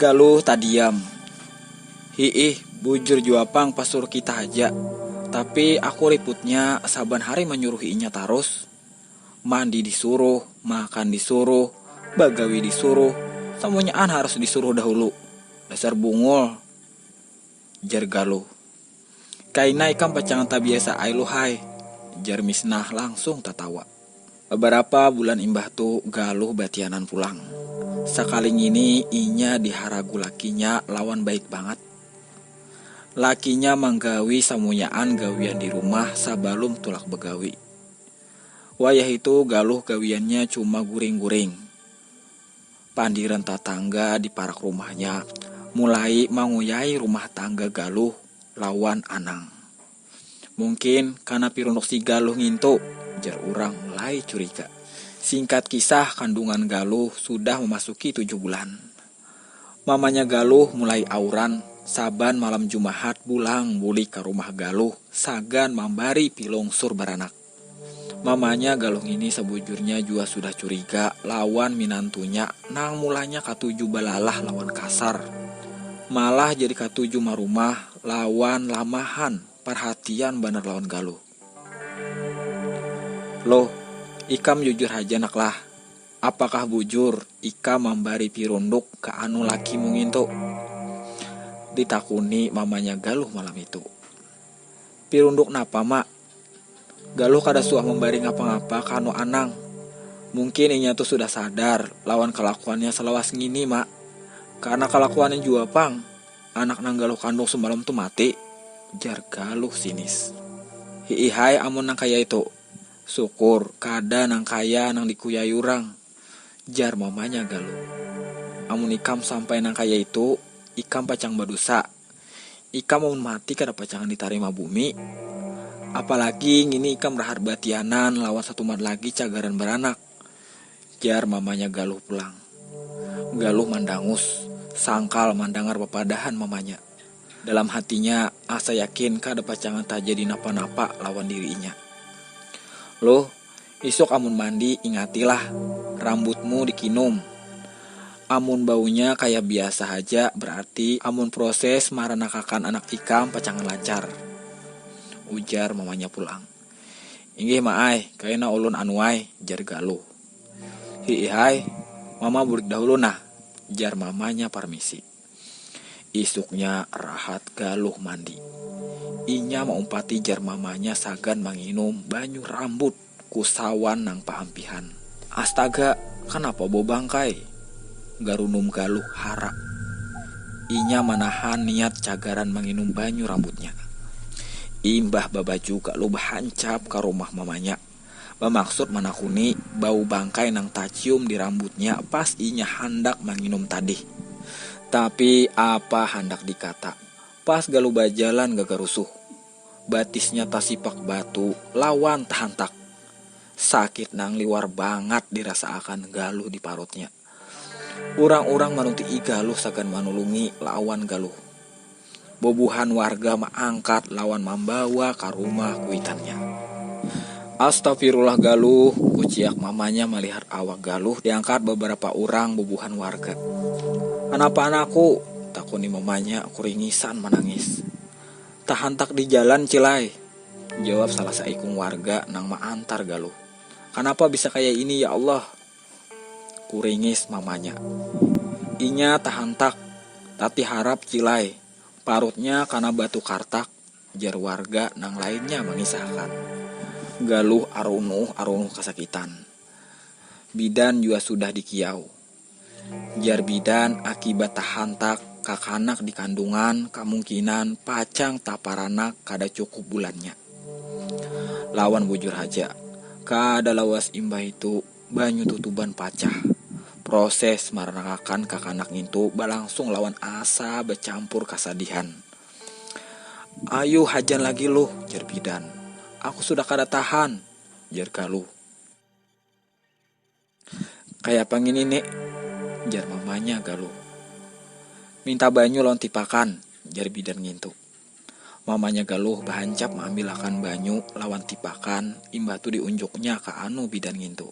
Galuh tadiam. Hiih, bujur juapang pasur kita aja. Tapi aku ributnya saban hari menyuruh inya terus. Mandi disuruh, makan disuruh, bagawi disuruh, semuanya harus disuruh dahulu. Dasar bungul, jar Galuh. Kaina ikam pacangan tak biasa ailu hai, jar Misnah langsung tatawa. Beberapa bulan imbah tu Galuh batianan pulang. Sekali ini inya diharagu lakinya lawan baik banget. Lakinya manggawi samunyaan gawian di rumah sabalum tulak begawi. Wayah itu Galuh gawiannya cuma guring-guring. Pandiran tetangga di parak rumahnya mulai manguyai rumah tangga Galuh lawan Anang. Mungkin karena pirunuk si Galuh ngintu, jar urang mulai curiga. Singkat kisah, kandungan Galuh sudah memasuki 7 bulan. Mamanya Galuh mulai auran. Saban malam Jumahat pulang buli ke rumah Galuh sagan mambari pilungsur baranak. Mamanya Galuh ini sebujurnya juga sudah curiga lawan minantunya nang mulanya katuju balalah lawan kasar. Malah jadi katuju marumah lawan lamahan perhatian bener lawan Galuh. Loh, ikam jujur aja nak lah. Apakah bujur ikam mambari pirunduk ke anu laki mungintu? Ditakuni mamanya Galuh malam itu. Pirunduk napa mak? Galuh kada suah membari ngapa-ngapa kanu Anang. Mungkin inya tuh sudah sadar lawan kelakuannya selawas ngini mak. Karena kelakuannya juga pang, anak nang Galuh kandung semalam tuh mati, jar Galuh sinis. Hiihai amun nang kaya itu. Syukur kada nang kaya nang dikuyai urang, jar mamanya Galuh. Amun ikam sampai nang kaya itu, ikam pacang badosa. Ikam mau mati kada pacangan ditarima bumi. Apalagi ngini ikam rahar batianan lawan satu mat lagi cagaran beranak, jar mamanya Galuh pulang. Galuh mandangus, sangkal mandangar papadahan mamanya. Dalam hatinya asa yakin kada pacangan tak jadi napa-napa lawan dirinya. Loh, isuk amun mandi ingatilah rambutmu dikinum. Amun baunya kayak biasa aja, berarti amun proses maranakakan anak ikam pacangan lancar, ujar mamanya pulang. Inggih maai, kayana ulun anuai, jar Galuh. Hiihai, mama burik dahulu nah, jar mamanya permisi. Isuknya rahat Galuh mandi. Inya maumpati jar mamanya sagan manginum banyu rambut kusawan nang pahampihan. Astaga, kenapa bau bangkai? Garunum Galuh hara. Inya manahan niat cagaran menginum banyu rambutnya. Imbah babaju gak lubah hancap ke rumah mamanya. Bermaksud manakuni bau bangkai nang tacium di rambutnya pas inya hendak menginum tadi. Tapi apa hendak dikata, pas Galuh bajalan gak garusuh. Batisnya tasipak batu lawan tahantak. Sakit nang liwar banget dirasaakan Galuh di parutnya. Urang-urang manunti Galuh sagan manulungi lawan Galuh. Bobuhan warga maangkat lawan membawa ke rumah kuitannya. Astagfirullah Galuh, kuciak mamanya melihat awak Galuh diangkat beberapa orang bobuhan warga. Kenapa anakku? Takuni mamanya kuringisan menangis. Tahantak di jalan cilai, jawab salah saikung warga nang maantar Galuh. Kenapa bisa kayak ini ya Allah? Kuringis mamanya. Inya tahantak, tati harap cilai. Parutnya karena batu kartak, jar warga nang lainnya mengisahkan. Galuh arunuh kesakitan. Bidan juga sudah dikiau. Jar bidan akibat tahantak kakanak di kandungan kemungkinan pacang taparanak kada cukup bulannya. Lawan bujur haja, kada lawas imbah itu banyu tutuban pacah. Proses maranakakan kakanak itu balangsung lawan asa bercampur kesadihan. Ayo hajan lagi loh, jar bidan. Aku sudah kada tahan, jar Galuh. Kayak pangini nek, jar mamanya Galuh. Minta banyu lawan tipakan, jar bidan ngintu. Mamanya Galuh bahancap mengambil akan banyu lawan tipakan, imbah tu diunjuknya ke anu bidan ngintu.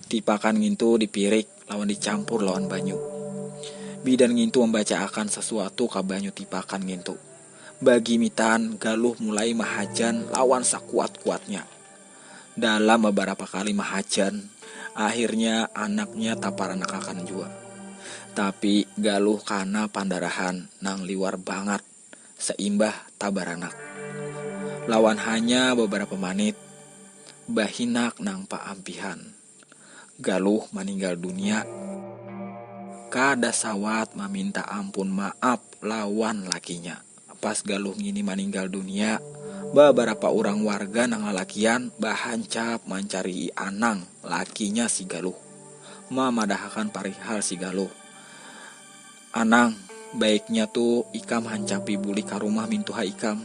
Tipakan ngintu dipirik lawan dicampur lawan banyu. Bidan ngintu membaca akan sesuatu kabanyu tipakan ngintu. Bagi mitan Galuh mulai mahajan lawan sakuat-kuatnya. Dalam beberapa kali mahajan, akhirnya anaknya taparanakakan jua. Tapi Galuh kana pandarahan nang liwar banget, seimbah tabaranak. Lawan hanya beberapa menit, bahinak nang paampihan. Galuh meninggal dunia. Kada sawat meminta ampun maaf lawan lakinya. Pas Galuh ini meninggal dunia, beberapa orang warga nang lalakian bahancap mencari anang lakinya si Galuh. Mamadahakan parihal si Galuh. Anang, baiknya tuh ikam hancapi buli ka rumah mintuha ikam.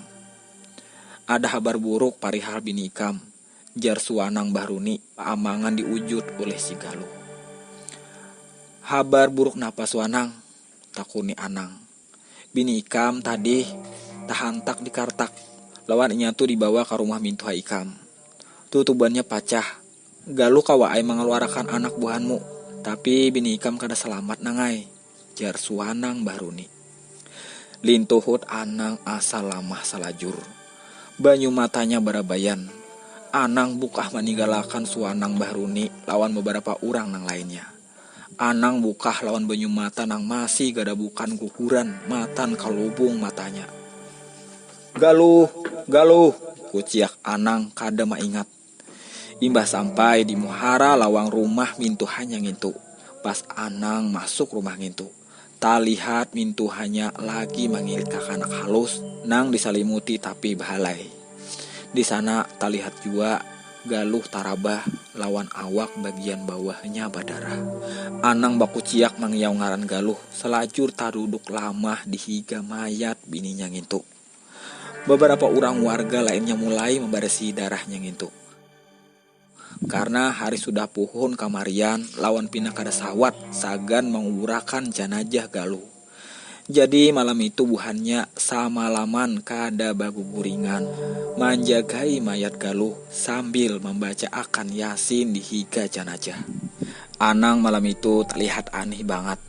Ada kabar buruk parihal bini ikam. Jar suanang Bahruni paamangan diwujud oleh si Galuh. Habar buruk napa suanang? Takuni Anang. Bini ikam tadi tahantak di kartak. Lawan inya tuh dibawa ke rumah mintuha ikam. Tutubannya pacah. Galuh kawaai mengeluarkan anak buahanmu. Tapi bini ikam kada selamat nangai. Jar suanang Bahruni. Lintuhut Anang asa lamah salajur. Banyu matanya barabayan. Anang bukah meninggalkan suanang Bahruni lawan beberapa orang nang lainnya. Anang bukah lawan banyu mata nang masih gada bukan guguran matan kalubung matanya. Galuh, Galuh, kuciak Anang kada maingat. Imbah sampai di muhara lawang rumah mintuhannya ngintu. Pas Anang masuk rumah ngintu, talihat mintuhannya lagi mangilik kakanak halus nang disalimuti tapi bahalai. Di sana talihat juga Galuh tarabah lawan awak bagian bawahnya badarah. Anang bakuciak mangiau ngaran Galuh selajur taruduk lama dihiga mayat bininya ngintu. Beberapa orang warga lainnya mulai membarisi darahnya ngintu. Karena hari sudah puhun kamarian lawan pina kada sawat sagan menguburakan jenazah Galuh. Jadi malam itu buhannya samalaman kada baguguringan menjagai mayat Galuh sambil membaca akan Yasin di higa jenazah. Anang malam itu terlihat aneh banget.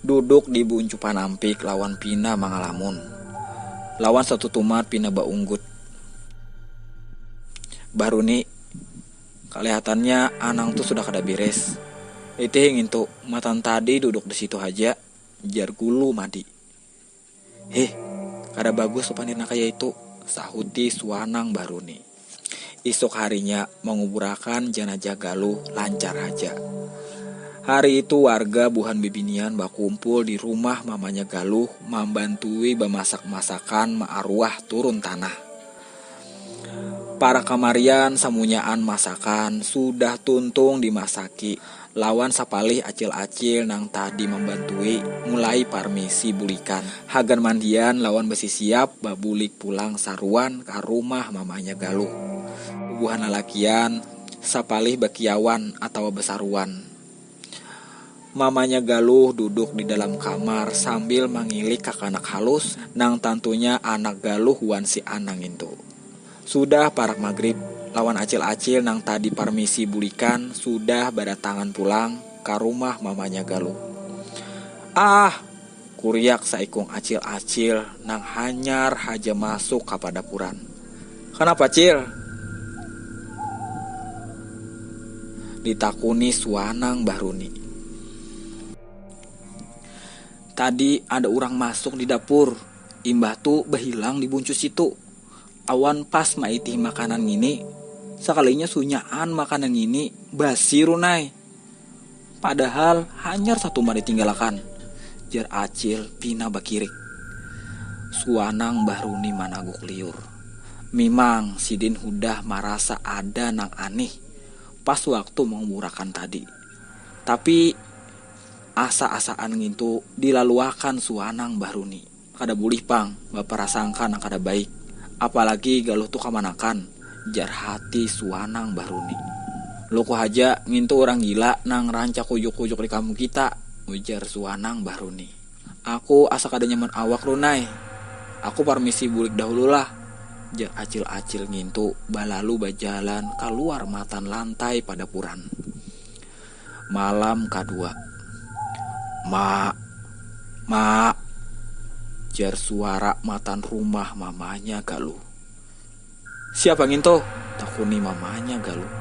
Duduk di buncupan ampik lawan pina mangalamun. Lawan satu tumat pina baunggut. Bahruni, kelihatannya Anang tuh sudah kada beres. Itu ngintu matan tadi duduk di situ aja. Jar gulu madi. Kada bagus sopanirna kaya itu, sahuti suanang Bahruni. Esok harinya menguburakan jenazah Galuh lancar aja. Hari itu warga buhan bebinian bakumpul di rumah mamanya Galuh membantui bemasak-masakan ma'arwah turun tanah. Para kamarian samunyaan masakan sudah tuntung dimasaki. Lawan sapalih acil-acil nang tadi membantui mulai parmisi bulikan. Hagan mandian lawan besi siap babulik pulang saruan ke rumah mamanya Galuh. Buhan lalakian sapalih bakiawan atau besaruan. Mamanya Galuh duduk di dalam kamar sambil mengilik kakanak halus nang tentunya anak Galuh wan si Anang itu. Sudah parak maghrib. Lawan acil-acil nang tadi parmisi bulikan sudah berdatangan pulang ke rumah mamanya Galuh. Kuriak saikung acil-acil nang hanyar haja masuk ke padapuran. Kenapa Cil? Ditakuni suanang Bahruni. Tadi ada orang masuk di dapur. Imbah tu bahilang di buncus itu. Awan pas maitih makanan ini. Sekalinya sunyaan makanan ini basi runai. Padahal hanyar satu mah ditinggalakan. Jar acil pina bakirik. Suanang Bahruni managuk liur. Mimang sidin hudah marasa ada nang aneh pas waktu menguburakan tadi. Tapi asa-asaan ngintu dilaluakan suanang Bahruni. Kada bulih pang baprasangka nang kada baik. Apalagi Galuh tu kamanakan. Jar hati suanang Bahruni. Luku haja ngintu orang gila nang rancak kuyuk-kuyuk di kampung kita. Ujar suanang Bahruni. Aku asa kada nyaman awak runai. Aku parmisi bulik dahulu lah. Jar acil-acil ngintu balalu bajalan keluar matan lantai pada puran. Malam kedua. "Mak," jar suara matan rumah mamanya Galuh. "Siapa nginto?" takuni mamanya Galuh.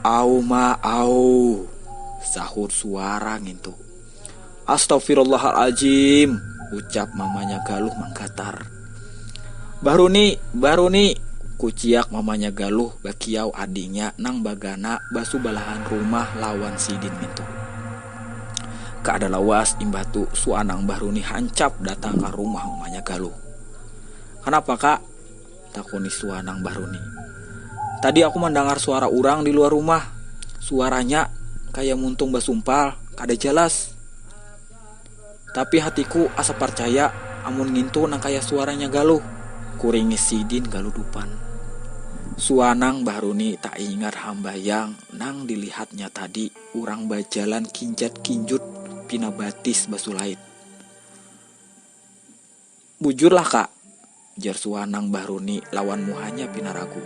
"Au ma au," sahut suara ngintu. "Astagfirullahaladzim," ucap mamanya Galuh menggatar. Baru nih, kuciak mamanya Galuh bakiau adingnya nang bagana basu balahan rumah lawan sidin ngintu. Kaada lawas imbatu suanang Bahruni hancap datang ke rumah mamanya Galuh. "Kenapa kak?" takuni suanang Bahruni. "Tadi aku mendengar suara orang di luar rumah. Suaranya kayak muntung basumpal, kada jelas. Tapi hatiku asa percaya amun ngintu nang kaya suaranya Galuh," kuringis sidin Galuh dupan. Suanang Bahruni tak ingat hambayang nang dilihatnya tadi urang bajalan kinjat-kinjut pina batis basulait. "Bujurlah kak," jar suanang Bahruni lawan muhanya pina ragu.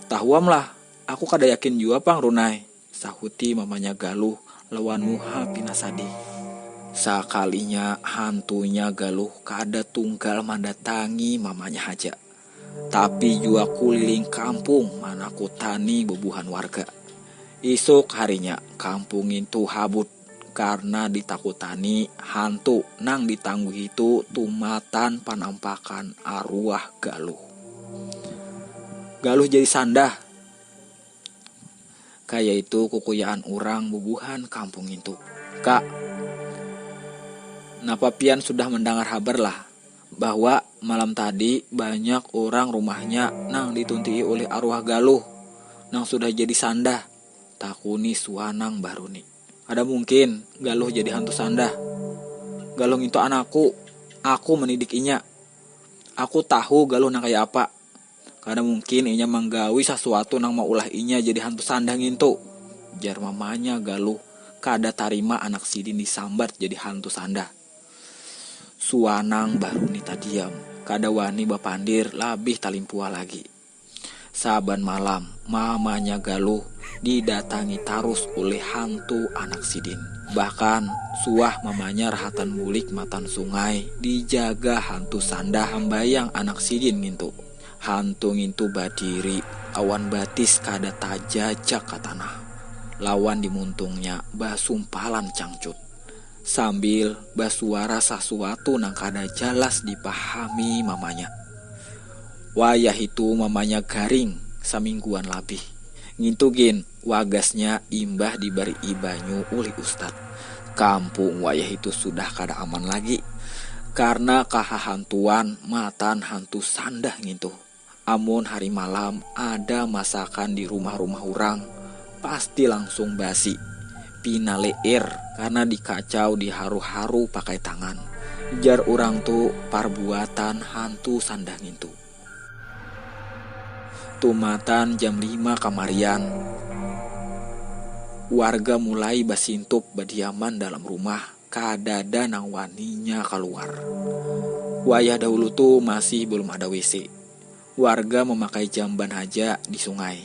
"Tahuam lah, aku kada yakin jua pang runai," sahuti mamanya Galuh lawan muha pina sadih. Sakalinya hantunya Galuh kada tunggal mendatangi mamanya haja, tapi jua kuliling kampung manaku tani bebuhan warga. Isuk harinya kampung itu habut karena ditakutani hantu nang ditangguh itu tumatan panampakan arwah Galuh. Galuh jadi sandah. Kayak itu kukuyaan orang bubuhan kampung itu. "Kak, napa pian sudah mendengar kabar lah bahwa malam tadi banyak orang rumahnya nang dituntii oleh arwah Galuh nang sudah jadi sandah?" takuni suanang Bahruni. "Ada mungkin Galuh jadi hantu sandah. Galuh itu anakku, aku mendidik inya. Aku tahu Galuh nang kaya apa. Kada mungkin inya menggawi sesuatu nang maulah inya jadi hantu sandah ngintu," jar mamanya Galuh kada tarima anak sidin disambat jadi hantu sandah. Suanang Bahruni tadiam, kada wani bapandir labih talimpua lagi. Saban malam mamanya Galuh didatangi tarus oleh hantu anak sidin. Bahkan suah mamanya rahatan bulik matan sungai dijaga hantu sandah hambayang anak sidin ngintu. Hantu ngintu badiri awan batis kada tajajak ka tanah. Lawan dimuntungnya basumpalan cangcut. Sambil basuara sesuatu nang kada jelas dipahami mamanya. Wayah itu mamanya garing samingguan labih. Ngintugin wagasnya imbah diberi banyu oleh ustad. Kampung wayah itu sudah kada aman lagi karena kahahantuan matan hantu sandah ngintu. Amun hari malam ada masakan di rumah-rumah orang, pasti langsung basi, pina leer karena dikacau diharu-haru pakai tangan. Jar orang tu perbuatan hantu sandah ngintu. Tumatan jam 5 kamarian, warga mulai basintup badiaman dalam rumah, kadada nang waninya keluar. Wayah dahulu tuh masih belum ada WC. Warga memakai jamban haja di sungai.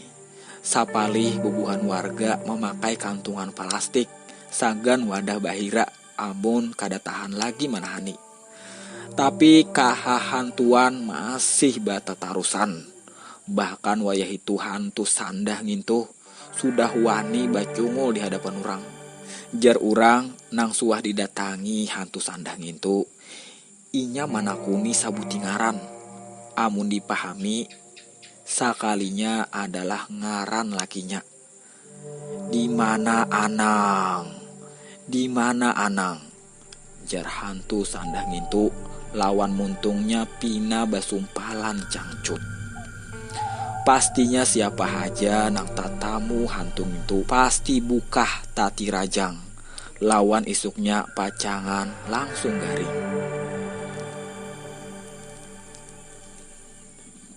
Sapalih bubuhan warga memakai kantungan plastik, sagan wadah bahira, amun kada tahan lagi manahani. Tapi kahahantuan masih bata tarusan. Bahkan wayah itu hantu sandah ngintu sudah wani bacungul di hadapan orang. Jar orang nang suah didatangi hantu sandah ngintu, inya manakuni sabuti ngaran. Amun dipahami, sakalinya adalah ngaran lakinya. "Di mana Anang? Di mana Anang?" jar hantu sandah ngintu lawan muntungnya pina basumpalan cangcut. Pastinya siapa haja nang tatamu hantu itu pasti bukah tati rajang. Lawan isuknya pacangan langsung garing.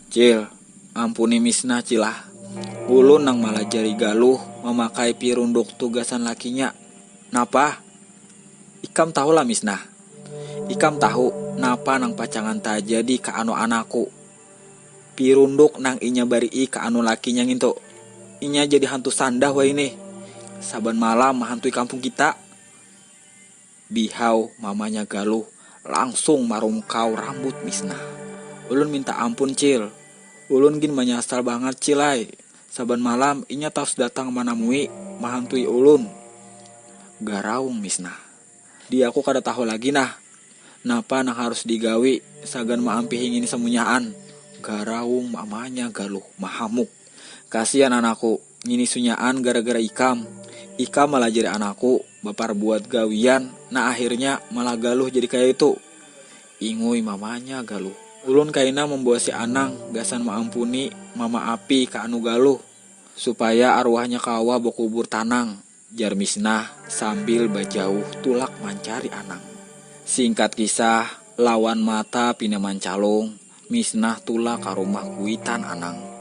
"Cil, ampuni misna cilah. Ulun nang malah jari Galuh memakai pirunduk tugasan lakinya. Napa? Ikam tahu lah misna. Ikam tahu napa nang pacangan ta jadi ka anu anakku. Pirunduk nang inya bari ka anu lakinya ngintu. Inya jadi hantu sandah wa ini. Saban malam menghantui kampung kita." Bihau mamanya Galuh langsung marumkau rambut Misnah. Ulun minta ampun Cil. Ulun gin menyesal banget Cilai. Saban malam inya taus datang manamui mahantui ulun. Garaung Misnah. Dia aku kada tahu lagi nah. Napa nang harus digawi sagan maampi ingin semunyaan. Garaung mamanya Galuh mahamuk. Kasihan anakku, ngini sunyaan gara-gara ikam. Ikam malah jadi anakku, bapar buat gawian, nah akhirnya malah Galuh jadi kayak itu. Ingui mamanya Galuh. Ulun kaina membawa si Anang, gasan maampuni mama api ka anu Galuh, supaya arwahnya kawa bokubur tanang. Jar Misnah sambil bajauh tulak mancari Anang. Singkat kisah, lawan mata pina mancalung, Misnah tulak ka rumah kuitan Anang.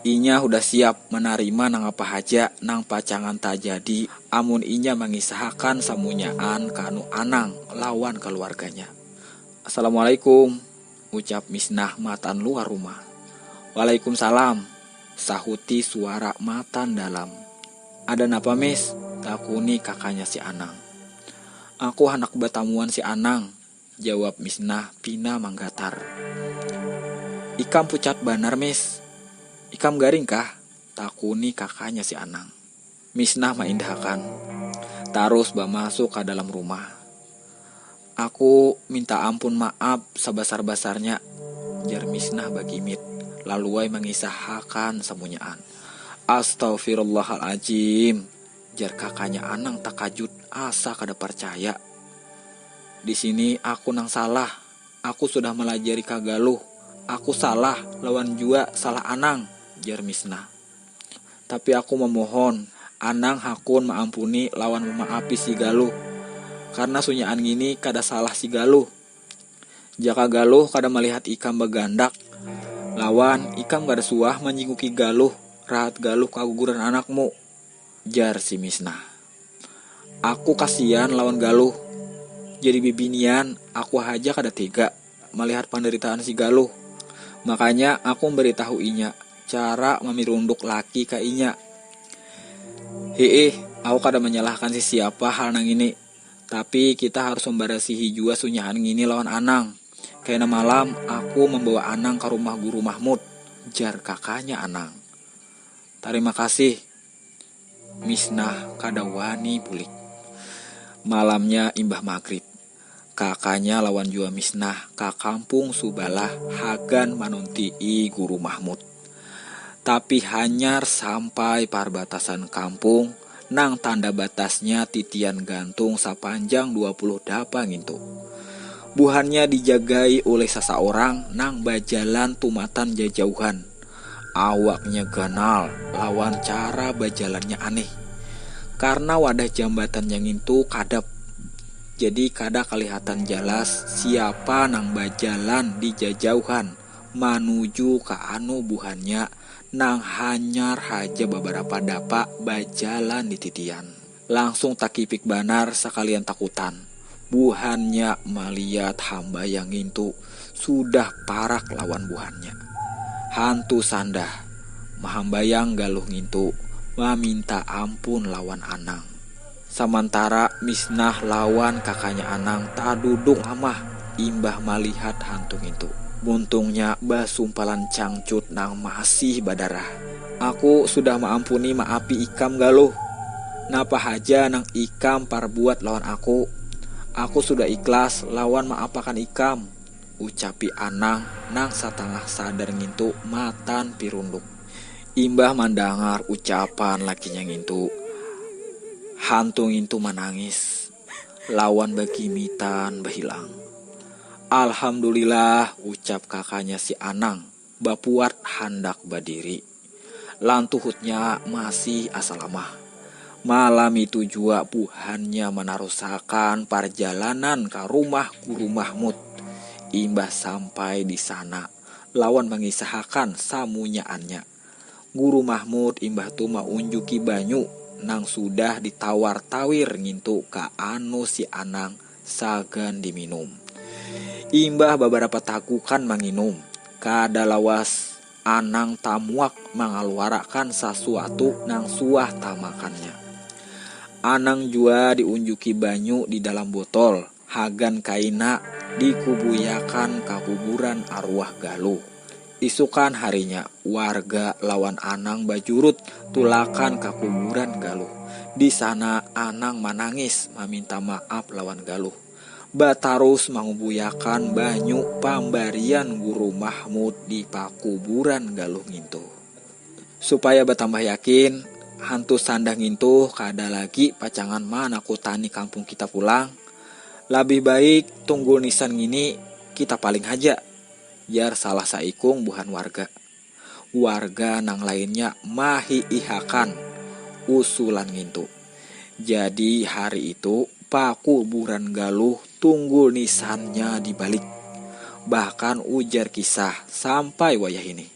Inya udah siap menerima nang apa haja nang pacangan tak jadi, amun inya mengisahkan samunyaan kanu Anang lawan keluarganya. Assalamualaikum, ucap Misnah matan luar rumah. Waalaikumsalam, sahuti suara matan dalam. Ada napa Mis? Takuni kakaknya si Anang. Aku anak batamuan si Anang, jawab Misnah pina manggatar. Ikam pucat banar Mis. Ikam garing kah? Takuni kakaknya si Anang. Misnah maindahkan. Tarus masuk ke dalam rumah. Aku minta ampun maaf sebesar-besarnya, jar Misnah bagimit, laluai mengisahkan semunyaan. Astaghfirullahaladzim, jar kakaknya Anang takajud asa kada percaya. Di sini aku nang salah. Aku sudah melajari ka Galuh. Aku salah lawan jua salah Anang, jar Misnah. Tapi aku memohon, Anang hakun maampuni lawan memaapi si Galuh. Karena sunyaan gini kada salah si Galuh. Jaka Galuh kada melihat ikam begandak, lawan ikam kada suah menjingguki Galuh, rahat Galuh kaguguran anakmu, jar si Misnah. Aku kasihan lawan Galuh. Jadi bibinian aku haja kada tega melihat penderitaan si Galuh. Makanya aku memberitahu inya cara memirunduk laki ka inya. Aku kada menyalahkan si siapa hal nang ini. Tapi kita harus membarasihi jua sunyahan ngini lawan Anang. Karena malam aku membawa Anang ke rumah Guru Mahmud, jar kakaknya Anang. Terima kasih. Misnah kada wani bulik. Malamnya imbah maghrib, kakaknya lawan jua Misnah ka kampung Subalah hagan manuntii Guru Mahmud. Tapi hanyar sampai parbatasan kampung, nang tanda batasnya titian gantung sepanjang 20 dapang itu. Buhannya dijagai oleh seseorang nang bajalan tumatan jajauhan. Awaknya ganal, lawan cara bajalannya aneh. Karena wadah jambatan yang itu kadap. Jadi kada kelihatan jelas siapa nang bajalan di jajauhan menuju ke anu buhannya nang hanyar haja beberapa dapak bajalan di titian. Langsung takipik banar sekalian takutan. Buhannya melihat hamba yang itu sudah parak lawan buhannya. Hantu sandah, mahambayang Galuh ngintu meminta ampun lawan Anang. Samantara Misnah lawan kakaknya Anang tak duduk amah imbah melihat hantu itu. Buntungnya basumpalan cangcut nang masih badarah. Aku sudah maampuni maapi ikam Galuh. Napa haja nang ikam parbuat lawan aku. Aku sudah ikhlas lawan maapakan ikam, ucapi Anang nang satengah sadar ngintu matan pirunduk. Imbah mandangar ucapan lakinya ngintu, hantu ngintu menangis, lawan bagimitan bahilang. Alhamdulillah, ucap kakaknya si Anang, bapuat handak badiri. Lantuhutnya masih asalamah. Malam itu jua buhannya menarusakan perjalanan ke rumah Guru Mahmud. Imbah sampai di sana, lawan mengisahkan samunyaannya. Guru Mahmud imbah tu maunjuki banyu nang sudah ditawar-tawir ngintu ka anu si Anang sagan diminum. Imbah beberapa takukan manginum, kada lawas Anang tamuak mengeluarakan sesuatu nang suah tamakannya. Anang jua diunjuki banyu di dalam botol, hagan kaina dikubuyakan ka kuburan arwah Galuh. Isukan harinya warga lawan Anang bajurut tulakan ka kuburan Galuh. Di sana Anang manangis meminta maaf lawan Galuh. Batarus mangubuyakan banyu pambarian Guru Mahmud di pakuburan Galuh ngintu. Supaya bertambah yakin, hantu sandang ngintu kada lagi pacangan mana kutani kampung kita pulang. Lebih baik tunggu nisan gini kita paling haja. Jar salah saikung buhan warga. Warga nang lainnya mahi ihakan usulan ngintu. Jadi hari itu pakuburan Galuh tunggul nisannya dibalik. Bahkan ujar kisah sampai wayah ini.